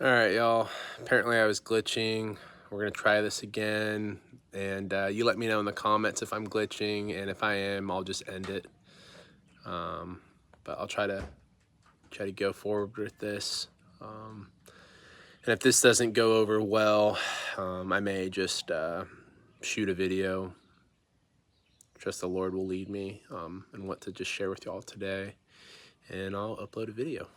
All right, y'all. Apparently I was glitching. We're going to try this again. And you let me know in the comments if I'm glitching. And if I am, I'll just end it. But I'll try to go forward with this. And if this doesn't go over well, I may just shoot a video. Trust the Lord will lead me and what to just share with y'all today. And I'll upload a video.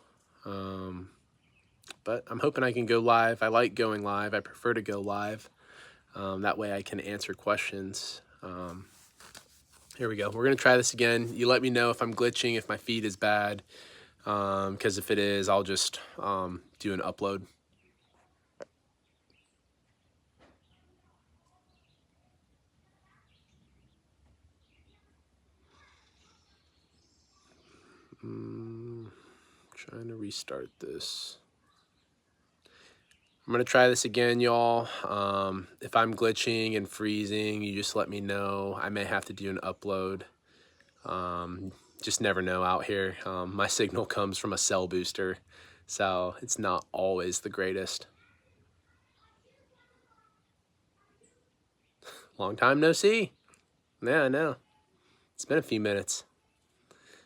But I'm hoping I can go live. I like going live. I prefer to go live. That way I can answer questions. Here we go. We're going to try this again. You let me know if I'm glitching, if my feed is bad. Because if it is, I'll just do an upload. Trying to restart this. I'm going to try this again, y'all. If I'm glitching and freezing, you just let me know. I may have to do an upload. Just never know out here. My signal comes from a cell booster, so it's not always the greatest. Long time no see. Yeah, I know. It's been a few minutes.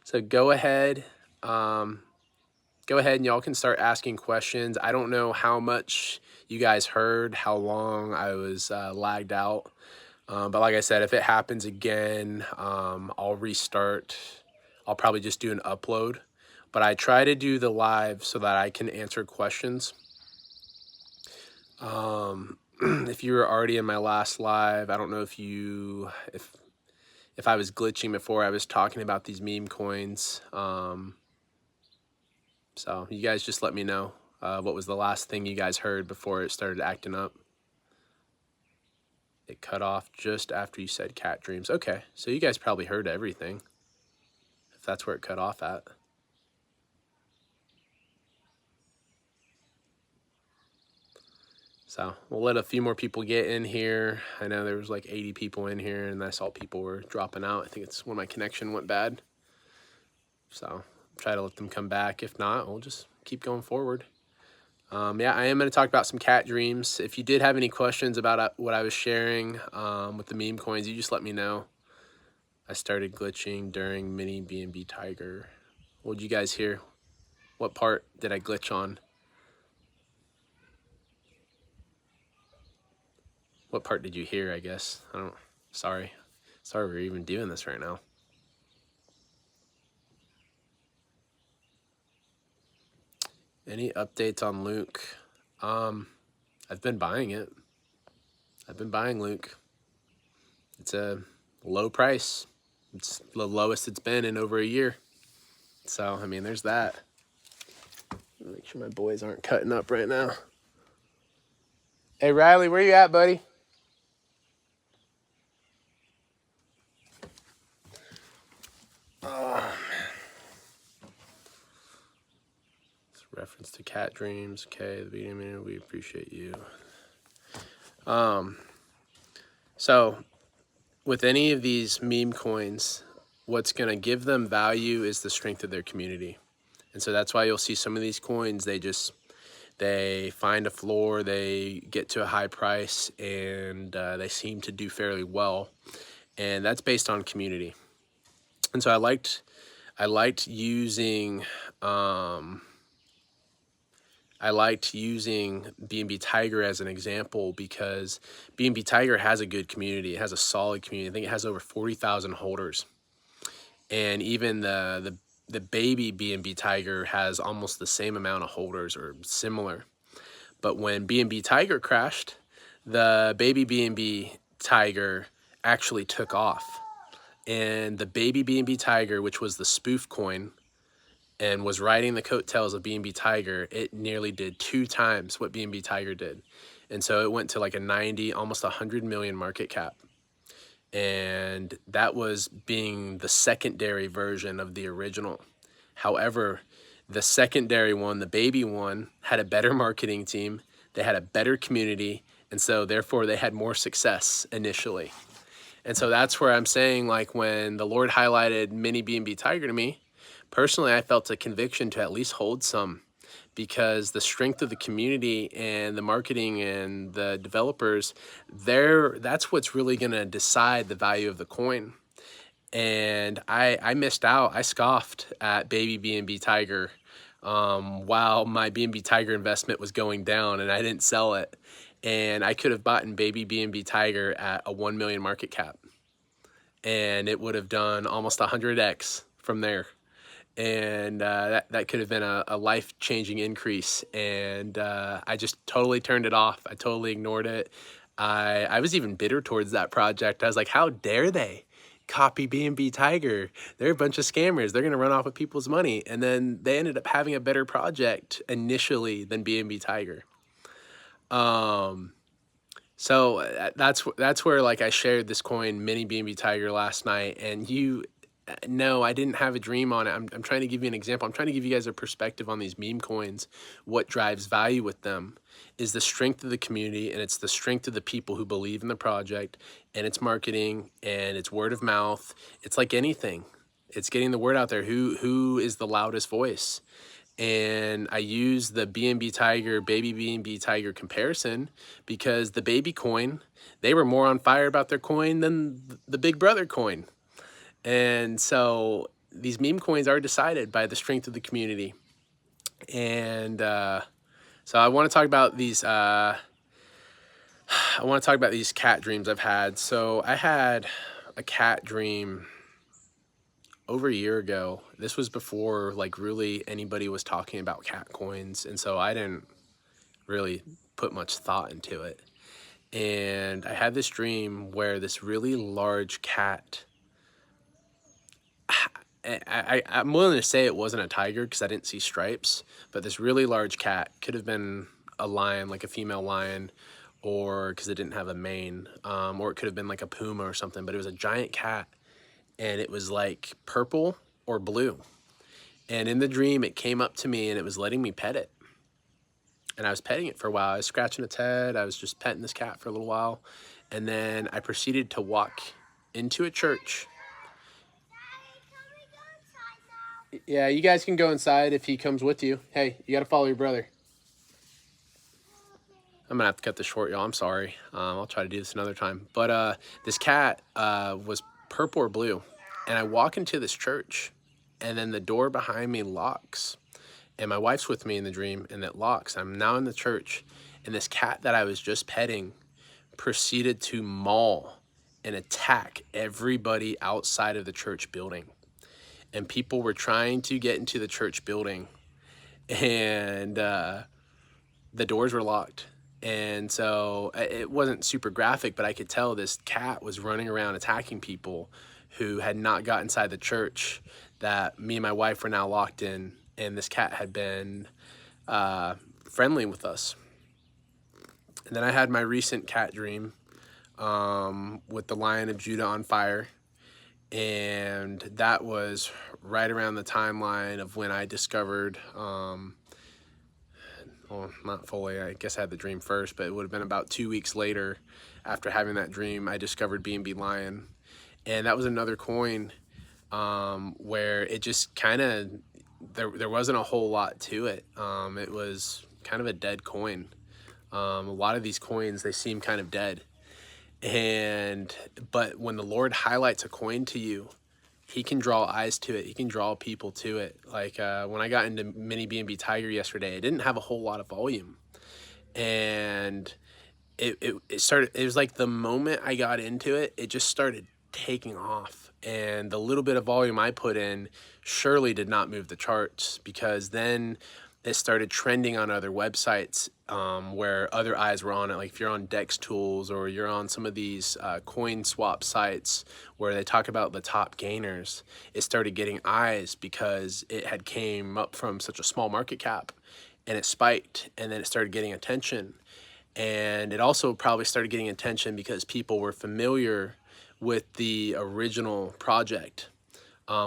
So go ahead. Go ahead and y'all can start asking questions. I don't know how much you guys heard, how long I was lagged out. But like I said, if it happens again, I'll restart. I'll probably just do an upload. But I try to do the live so that I can answer questions. If you were already in my last live, I don't know if I was glitching before I was talking about these meme coins. So you guys just let me know what was the last thing you guys heard before it started acting up. It cut off just after you said cat dreams. Okay, so you guys probably heard everything, if that's where it cut off at. So we'll let a few more people get in here. I know there was like 80 people in here, and I saw people were dropping out. I think it's when my connection went bad. So try to let them come back. If not, we'll just keep going forward. Yeah, I am going to talk about some cat dreams. If you did have any questions about what I was sharing with the meme coins, you just let me know. I started glitching during mini BNB Tiger. What did you guys hear? What part did I glitch on? What part did you hear, I guess? I don't, sorry we're even doing this right now. Any updates on Luke? I've been buying it. I've been buying Luke. It's a low price. It's the lowest it's been in over a year. So, I mean, there's that. Make sure my boys aren't cutting up right now. Hey, Riley, where you at, buddy? Oh, man. It's a reference to cat dreams. Okay, the video minute, we appreciate you. So with any of these meme coins, what's going to give them value is the strength of their community. And so that's why you'll see some of these coins, they find a floor, they get to a high price, and they seem to do fairly well. And that's based on community. And so I liked using BNB Tiger as an example because BNB Tiger has a good community. It has a solid community. I think it has over 40,000 holders. And even the baby BNB Tiger has almost the same amount of holders or similar. But when BNB Tiger crashed, the baby BNB Tiger actually took off. And the baby BNB Tiger, which was the spoof coin, and was riding the coattails of BNB Tiger, it nearly did 2 times what BNB Tiger did. And so it went to like a 90, almost 100 million market cap. And that was being the secondary version of the original. However, the secondary one, the baby one, had a better marketing team. They had a better community. And so therefore they had more success initially. And so that's where I'm saying, like, when the Lord highlighted mini BNB Tiger to me, personally, I felt a conviction to at least hold some. because the strength of the community and the marketing and the developers, that's what's really going to decide the value of the coin. And I missed out. I scoffed at baby BNB Tiger while my BNB Tiger investment was going down, and I didn't sell it. And I could have bought in baby BNB Tiger at a 1 million market cap, and it would have done almost 100x from there. And that could have been a life-changing increase. And I just totally turned it off. I totally ignored it. I was even bitter towards that project. I was like, how dare they copy BNB Tiger? They're a bunch of scammers. They're going to run off with people's money. And then they ended up having a better project initially than BNB Tiger. So that's where, like, I shared this coin, mini BNB Tiger, last night. And no, I didn't have a dream on it. I'm trying to give you an example. I'm trying to give you guys a perspective on these meme coins. What drives value with them is the strength of the community, and it's the strength of the people who believe in the project, and it's marketing, and it's word of mouth. It's like anything. It's getting the word out there. Who is the loudest voice? And I use the BNB Tiger, baby BNB Tiger comparison, because the baby coin, they were more on fire about their coin than the big brother coin. And so these meme coins are decided by the strength of the community. And so I want to talk about these. I want to talk about these cat dreams I've had. So I had a cat dream over a year ago. This was before, like, really anybody was talking about cat coins, and so I didn't really put much thought into it. And I had this dream where this really large cat, I'm willing to say it wasn't a tiger because I didn't see stripes, but this really large cat, could have been a lion, like a female lion, or because it didn't have a mane, or it could have been like a puma or something, but it was a giant cat, and it was like purple or blue. And in the dream, it came up to me and it was letting me pet it. And I was petting it for a while. I was scratching its head. I was just petting this cat for a little while. And then I proceeded to walk into a church. Yeah, you guys can go inside if he comes with you. Hey, you got to follow your brother. I'm going to have to cut this short, y'all. I'm sorry. I'll try to do this another time. But this cat was purple or blue. And I walk into this church, and then the door behind me locks. And my wife's with me in the dream, and it locks. I'm now in the church, and this cat that I was just petting proceeded to maul and attack everybody outside of the church building. And people were trying to get into the church building, and the doors were locked. And so it wasn't super graphic, but I could tell this cat was running around attacking people who had not got inside the church that me and my wife were now locked in. And this cat had been friendly with us. And then I had my recent cat dream with the Lion of Judah on fire. And that was right around the timeline of when I discovered, well, not fully, I guess I had the dream first, but it would have been about 2 weeks later after having that dream, I discovered BNB Lion. And that was another coin where it just kind of, there wasn't a whole lot to it. It was kind of a dead coin. A lot of these coins, they seem kind of dead. But when the Lord highlights a coin to you, he can draw eyes to it. He can draw people to it. Like when I got into mini BNB Tiger yesterday, it didn't have a whole lot of volume. And it started, it was like the moment I got into it, it just started taking off. And the little bit of volume I put in surely did not move the charts, because then it started trending on other websites where other eyes were on it. Like if you're on Dex Tools, or you're on some of these coin swap sites where they talk about the top gainers, it started getting eyes because it had came up from such a small market cap, and it spiked, and then it started getting attention. And it also probably started getting attention because people were familiar with the original project,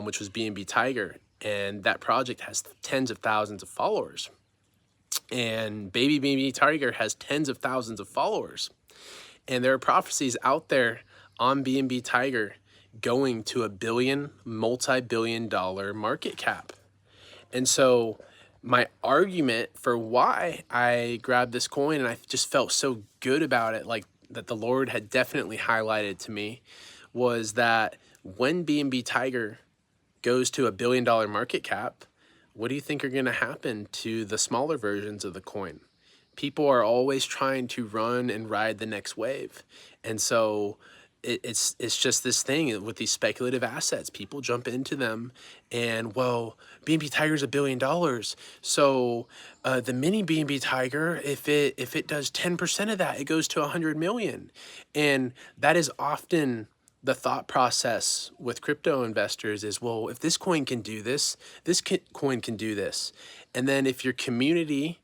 which was BNB Tiger. And that project has tens of thousands of followers. And baby BNB Tiger has tens of thousands of followers. And there are prophecies out there on BNB Tiger going to $1 billion, multi-billion-dollar market cap. And so my argument for why I grabbed this coin and I just felt so good about it, like that the Lord had definitely highlighted to me, was that when B&B Tiger goes to $1 billion market cap, what do you think are going to happen to the smaller versions of the coin? People are always trying to run and ride the next wave. And so it's just this thing with these speculative assets. People jump into them and, well, B&B Tiger's $1 billion. So the mini B&B Tiger, if it does 10% of that, it goes to 100 million. And that is often the thought process with crypto investors is, well, if this coin can do this, coin can do this. And then if your community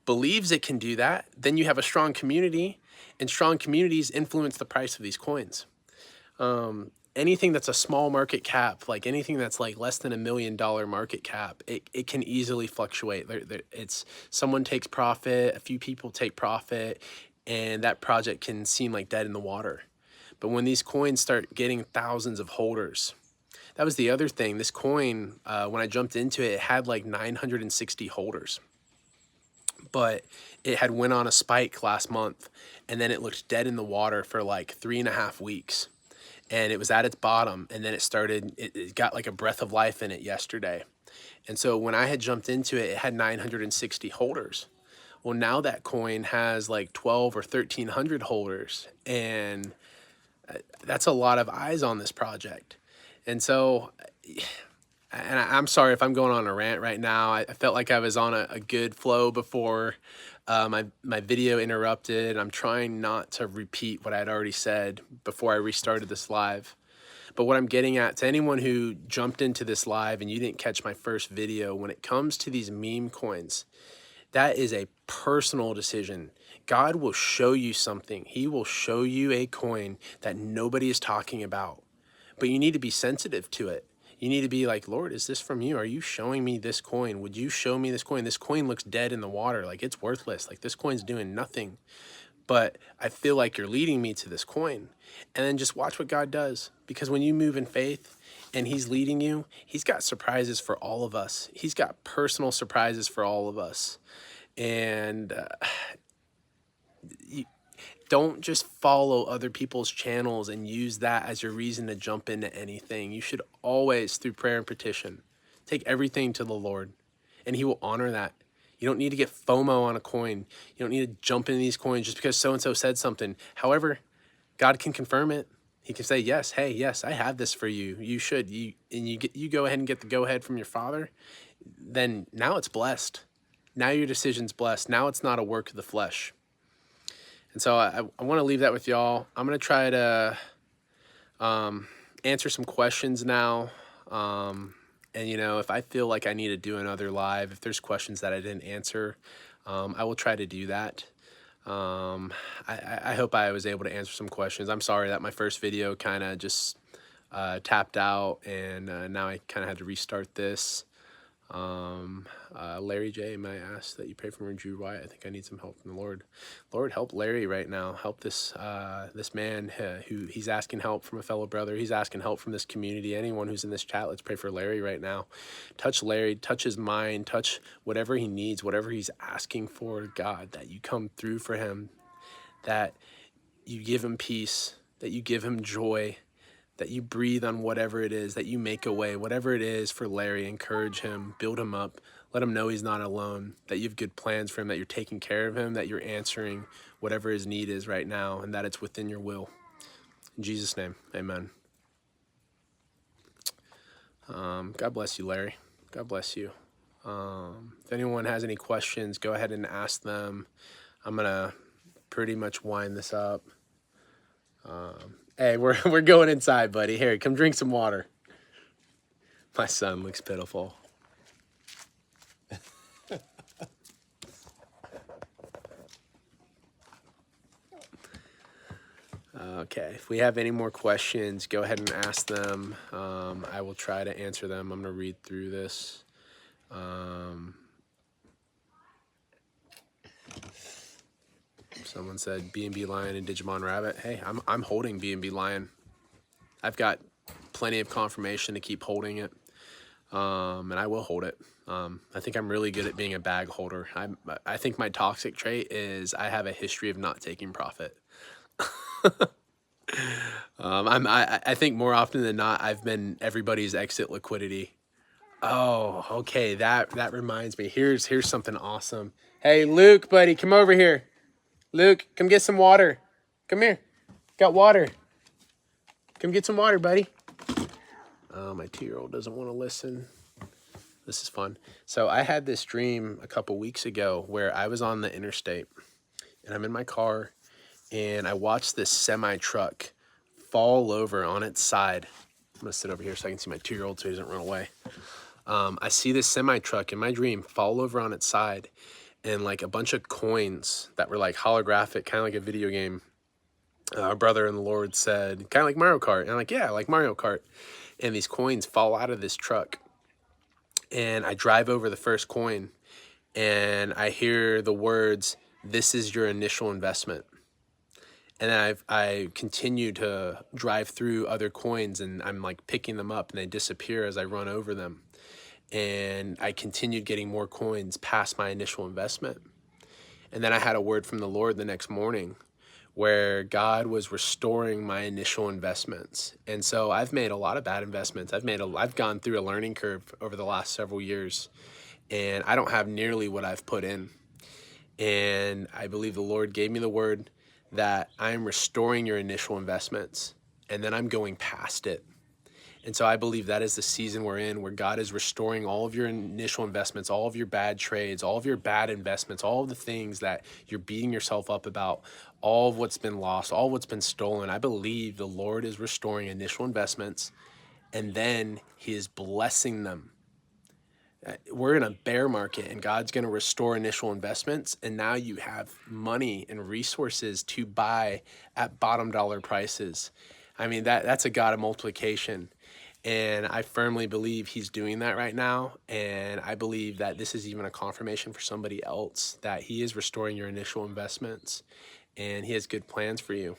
believes it can do that, then you have a strong community, and strong communities influence the price of these coins. Anything that's a small market cap, like anything that's like less than $1 million market cap, it can easily fluctuate. It's someone takes profit, a few people take profit, and that project can seem like dead in the water. But when these coins start getting thousands of holders, that was the other thing. This coin, when I jumped into it, it had like 960 holders. But it had went on a spike last month, and then it looked dead in the water for like 3.5 weeks. And it was at its bottom, and then it got like a breath of life in it yesterday. And so when I had jumped into it, it had 960 holders. Well, now that coin has like 12 or 1,300 holders, and that's a lot of eyes on this project. And so, and I'm sorry if I'm going on a rant right now. I felt like I was on a good flow before my video interrupted. I'm trying not to repeat what I had already said before I restarted this live. But what I'm getting at, to anyone who jumped into this live and you didn't catch my first video, when it comes to these meme coins, that is a personal decision. God will show you something. He will show you a coin that nobody is talking about, but you need to be sensitive to it. You need to be like, Lord, is this from you? Are you showing me this coin? Would you show me this coin? This coin looks dead in the water. Like, it's worthless. Like, this coin's doing nothing. But I feel like you're leading me to this coin. And then just watch what God does. Because when you move in faith and he's leading you, he's got surprises for all of us. He's got personal surprises for all of us. And you don't just follow other people's channels and use that as your reason to jump into anything. You should always, through prayer and petition, take everything to the Lord, and he will honor that. You don't need to get FOMO on a coin. You don't need to jump into these coins just because so-and-so said something. However, God can confirm it. He can say, yes, hey, yes, I have this for you. You should. You go ahead and get the go-ahead from your Father. Then now it's blessed. Now your decision's blessed. Now it's not a work of the flesh. And so I want to leave that with y'all. I'm going to try to answer some questions now. And, you know, if I feel like I need to do another live, if there's questions that I didn't answer, I will try to do that. I hope I was able to answer some questions. I'm sorry that my first video kind of just tapped out, and now I kind of had to restart this. Larry J. may I ask that you pray for me, Drew Wyatt. I think I need some help from the Lord. Lord, help Larry right now. Help this this man who he's asking help from a fellow brother. He's asking help from this community. Anyone who's in this chat, let's pray for Larry right now. Touch Larry, touch his mind, touch whatever he needs, whatever he's asking for, God, that you come through for him, that you give him peace, that you give him joy, that you breathe on whatever it is, that you make a way, whatever it is for Larry. Encourage him, build him up, let him know he's not alone, that you have good plans for him, that you're taking care of him, that you're answering whatever his need is right now, and that it's within your will. In Jesus' name, amen. God bless you, Larry. God bless you. If anyone has any questions, go ahead and ask them. I'm going to pretty much wind this up. Hey, we're going inside, buddy. Here, come drink some water. My son looks pitiful. Okay, if we have any more questions, go ahead and ask them. I will try to answer them. I'm going to read through this. Someone said B&B Lion and Digimon Rabbit. Hey, I'm holding B&B Lion. I've got plenty of confirmation to keep holding it, and I will hold it. I think I'm really good at being a bag holder. I think my toxic trait is I have a history of not taking profit. I think more often than not, I've been everybody's exit liquidity. Oh, okay. That reminds me. Here's something awesome. Hey, Luke, buddy, come over here. Luke, come get some water. Come here. Got water. Come get some water, buddy. Oh, my 2-year-old doesn't want to listen. This is fun. So I had this dream a couple weeks ago where I was on the interstate and I'm in my car and I watched this semi truck fall over on its side. I'm gonna sit over here so I can see my 2-year-old so he doesn't run away. I see this semi truck in my dream fall over on its side, and like a bunch of coins that were like holographic, kind of like a video game. Our brother in the Lord said, kind of like Mario Kart. And I'm like, yeah, like Mario Kart. And these coins fall out of this truck. And I drive over the first coin and I hear the words, "This is your initial investment." And then I continue to drive through other coins and I'm like picking them up and they disappear as I run over them. And I continued getting more coins past my initial investment. And then I had a word from the Lord the next morning where God was restoring my initial investments. And so I've made a lot of bad investments. I've gone through a learning curve over the last several years, and I don't have nearly what I've put in. And I believe the Lord gave me the word that I'm restoring your initial investments, and then I'm going past it. And so I believe that is the season we're in, where God is restoring all of your initial investments, all of your bad trades, all of your bad investments, all of the things that you're beating yourself up about, all of what's been lost, all of what's been stolen. I believe the Lord is restoring initial investments, and then he is blessing them. We're in a bear market and God's going to restore initial investments. And now you have money and resources to buy at bottom dollar prices. I mean, that's a God of multiplication. And I firmly believe he's doing that right now. And I believe that this is even a confirmation for somebody else that he is restoring your initial investments and he has good plans for you.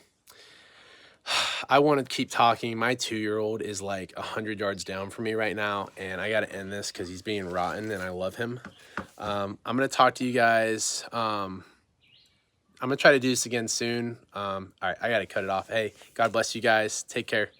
I want to keep talking. My 2-year-old is like 100 yards down from me right now, and I got to end this because he's being rotten, and I love him. I'm going to talk to you guys. I'm going to try to do this again soon. All right, I got to cut it off. Hey, God bless you guys. Take care.